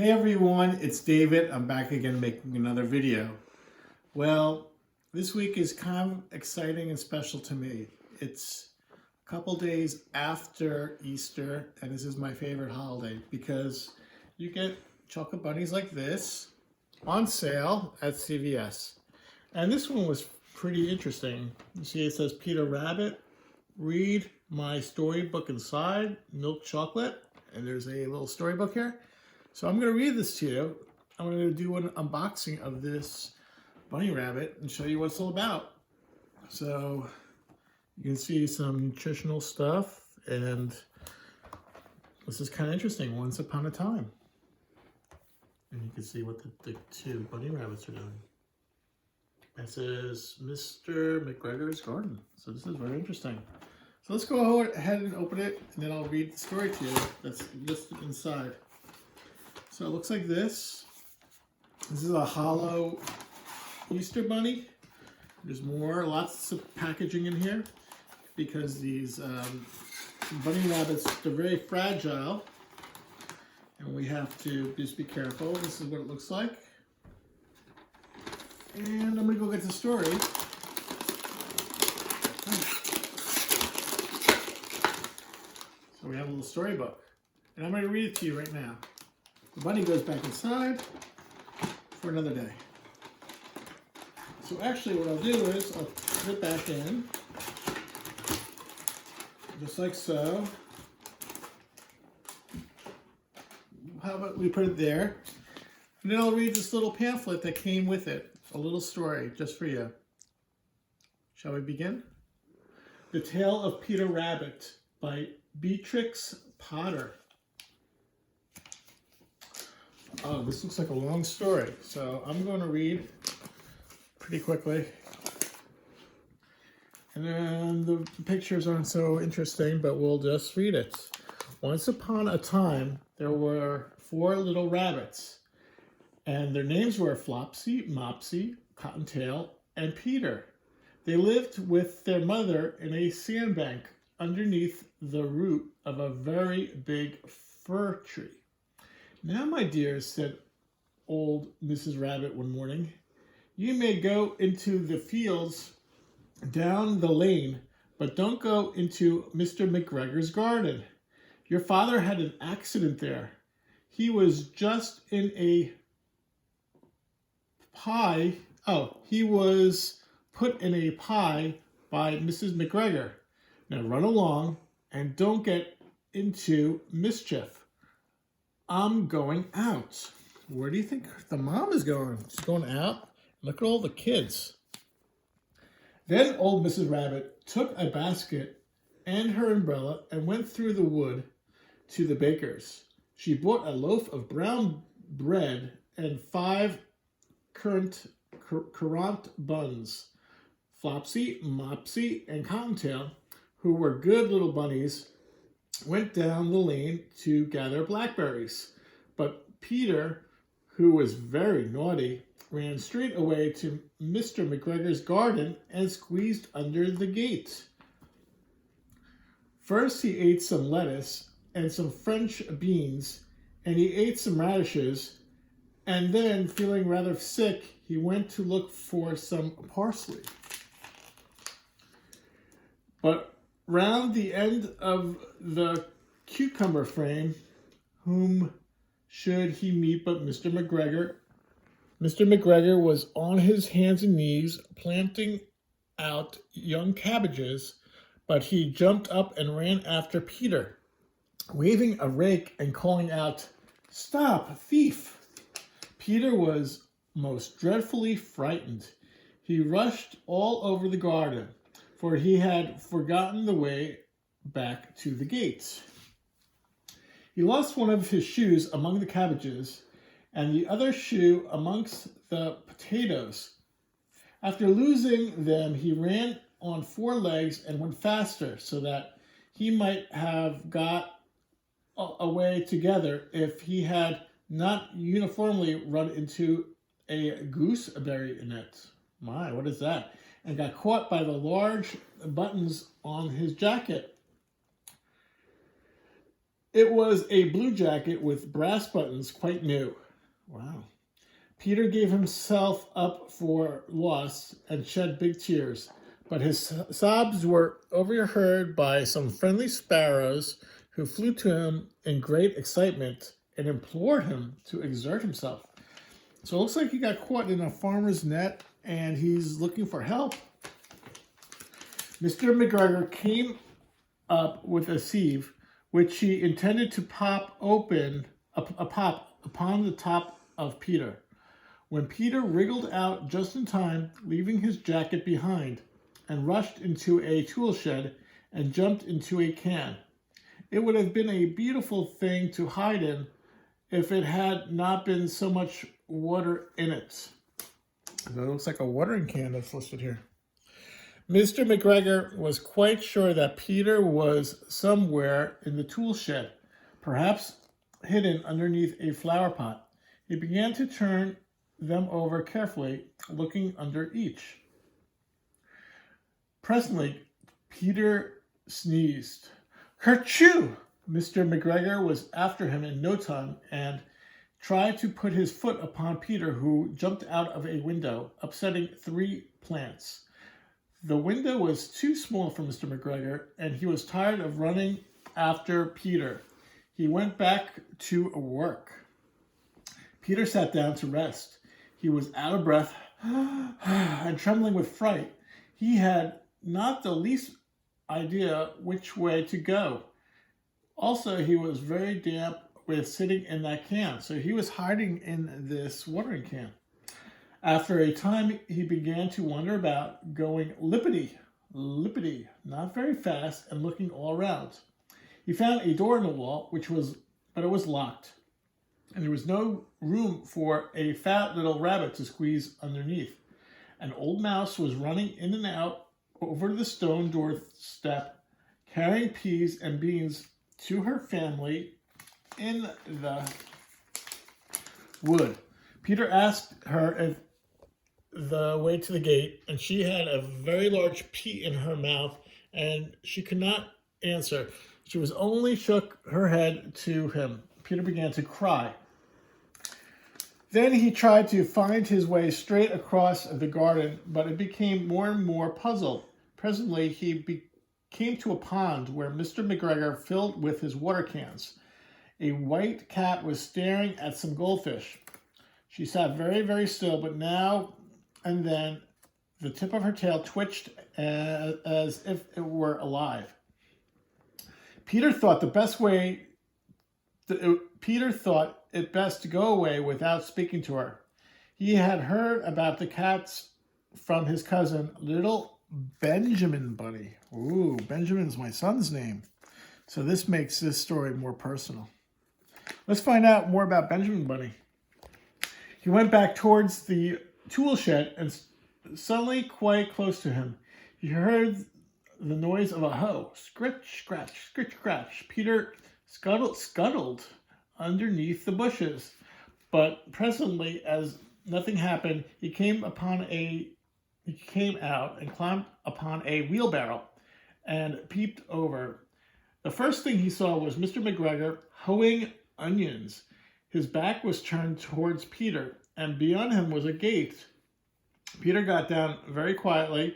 Hey everyone, it's David. I'm back again making another video. Well, this week is kind of exciting and special to me. It's a couple days after Easter, and this is my favorite holiday because you get chocolate bunnies like this on sale at CVS. And this one was pretty interesting. You see it says Peter Rabbit, read my storybook inside, milk chocolate, and there's a little storybook here. So I'm going to read this to you. I'm going to do an unboxing of this bunny rabbit and show you what it's all about. So you can see some nutritional stuff, and this is kind of interesting. Once upon a time. And you can see what the two bunny rabbits are doing. It says Mr. McGregor's Garden. So this is very interesting. So let's go ahead and open it, and then I'll read the story to you that's listed inside. So it looks like this. This is a hollow Easter bunny. There's lots of packaging in here because these bunny rabbits, they're very fragile. And we have to just be careful. This is what it looks like. And I'm going to go get the story. So we have a little storybook. And I'm going to read it to you right now. The bunny goes back inside for another day. So actually what I'll do is I'll put it back in, just like so. How about we put it there? And then I'll read this little pamphlet that came with it. A little story just for you. Shall we begin? The Tale of Peter Rabbit by Beatrix Potter. Oh, this looks like a long story, so I'm going to read pretty quickly. And then the pictures aren't so interesting, but we'll just read it. Once upon a time, there were 4 little rabbits, and their names were Flopsy, Mopsy, Cottontail, and Peter. They lived with their mother in a sandbank underneath the root of a very big fir tree. "Now, my dears," said old Mrs. Rabbit one morning, "you may go into the fields down the lane, but don't go into Mr. McGregor's garden. Your father had an accident there. He was just in a pie. Oh, he was put in a pie by Mrs. McGregor. Now run along and don't get into mischief. I'm going out." Where do you think the mom is going? She's going out. Look at all the kids. Then old Mrs. Rabbit took a basket and her umbrella and went through the wood to the baker's. She bought a loaf of brown bread and 5 currant buns. Flopsy, Mopsy, and Cottontail, who were good little bunnies, went down the lane to gather blackberries. But Peter, who was very naughty, ran straight away to Mr. McGregor's garden and squeezed under the gate. First he ate some lettuce and some French beans, and he ate some radishes, and then, feeling rather sick, he went to look for some parsley. But round the end of the cucumber frame, whom should he meet but Mr. McGregor? Mr. McGregor was on his hands and knees planting out young cabbages, but he jumped up and ran after Peter, waving a rake and calling out, "Stop, thief!" Peter was most dreadfully frightened. He rushed all over the garden, for he had forgotten the way back to the gate. He lost one of his shoes among the cabbages, and the other shoe amongst the potatoes. After losing them, he ran on 4 legs and went faster, so that he might have got away together if he had not uniformly run into a gooseberry net. My, what is that? And got caught by the large buttons on his jacket. It was a blue jacket with brass buttons, quite new. Wow. Peter gave himself up for lost and shed big tears, but his sobs were overheard by some friendly sparrows who flew to him in great excitement and implored him to exert himself. So it looks like he got caught in a farmer's net and he's looking for help. Mr. McGregor came up with a sieve, which he intended to pop open upon the top of Peter, when Peter wriggled out just in time, leaving his jacket behind, and rushed into a tool shed and jumped into a can. It would have been a beautiful thing to hide in if it had not been so much water in it. It looks like a watering can that's listed here. Mr. McGregor was quite sure that Peter was somewhere in the tool shed, perhaps hidden underneath a flower pot. He began to turn them over carefully, looking under each. Presently, Peter sneezed. Kerchoo! Mr. McGregor was after him in no time and tried to put his foot upon Peter, who jumped out of a window, upsetting 3 plants. The window was too small for Mr. McGregor, and he was tired of running after Peter. He went back to work. Peter sat down to rest. He was out of breath and trembling with fright. He had not the least idea which way to go. Also, he was very damp with sitting in that can, so he was hiding in this watering can. After a time, he began to wander about, going lippity, not very fast, and looking all around. He found a door in the wall, but it was locked, and there was no room for a fat little rabbit to squeeze underneath. An old mouse was running in and out over the stone doorstep, carrying peas and beans to her family in the wood. Peter asked her if the way to the gate, and she had a very large pea in her mouth, and she could not answer. She was only shook her head to him. Peter began to cry. Then he tried to find his way straight across the garden, but it became more and more puzzled. Presently, he came to a pond where Mr. McGregor filled with his water cans. A white cat was staring at some goldfish. She sat very, very still, but now and then the tip of her tail twitched as if it were alive. Peter thought it best to go away without speaking to her. He had heard about the cats from his cousin, little Benjamin Bunny. Ooh, Benjamin's my son's name. So this makes this story more personal. Let's find out more about Benjamin Bunny. He went back towards the tool shed, and suddenly, quite close to him, he heard the noise of a hoe. Scritch, scratch, scritch, scratch. Peter scuttled underneath the bushes, but presently, as nothing happened, he came out and climbed upon a wheelbarrow and peeped over. The first thing he saw was Mr. McGregor hoeing onions. His back was turned towards Peter, and beyond him was a gate. Peter got down very quietly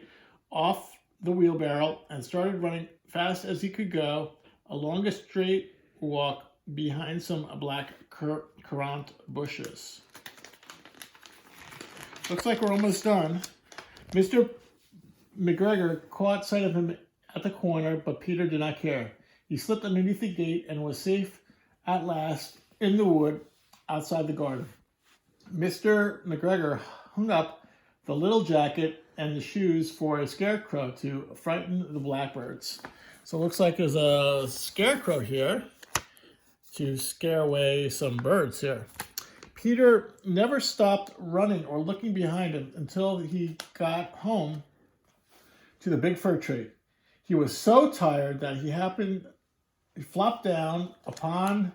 off the wheelbarrow and started running fast as he could go along a straight walk behind some black currant bushes. Looks like we're almost done. Mr. McGregor caught sight of him at the corner, but Peter did not care. He slipped underneath the gate and was safe at last in the wood outside the garden. Mr. McGregor hung up the little jacket and the shoes for a scarecrow to frighten the blackbirds. So it looks like there's a scarecrow here to scare away some birds here. Peter never stopped running or looking behind him until he got home to the big fir tree. He was so tired that he flopped down upon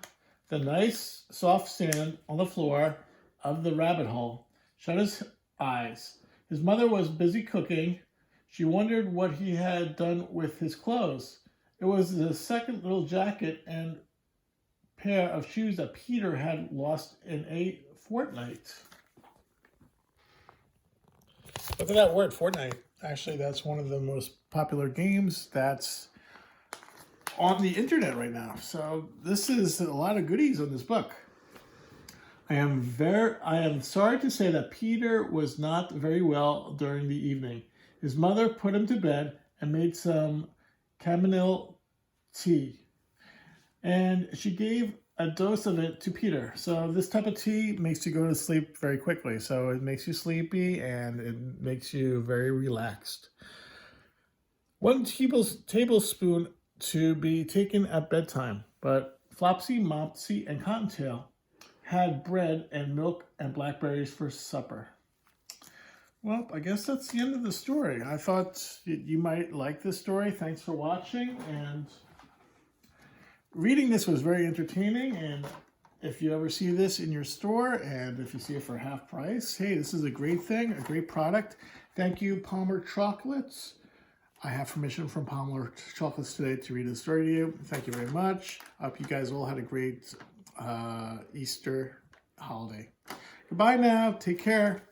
the nice soft sand on the floor of the rabbit hole, shut his eyes. His mother was busy cooking. She wondered what he had done with his clothes. It was the second little jacket, and pair of shoes that Peter had lost in a fortnight. Look at that word, Fortnite. Actually, that's one of the most popular games that's on the internet right now. So this is a lot of goodies on this book. I am sorry to say that Peter was not very well during the evening. His mother put him to bed and made some chamomile tea. And she gave a dose of it to Peter. So this type of tea makes you go to sleep very quickly. So it makes you sleepy and it makes you very relaxed. 1 tablespoon to be taken at bedtime. But Flopsy, Mopsy, and Cottontail had bread and milk and blackberries for supper. Well, I guess that's the end of the story. I thought you might like this story. Thanks for watching. And reading this was very entertaining. And if you ever see this in your store and if you see it for half price, hey, this is a great thing, a great product. Thank you, Palmer Chocolates. I have permission from Palmer Chocolates today to read the story to you. Thank you very much. I hope you guys all had a great Easter holiday. Goodbye now. Take care.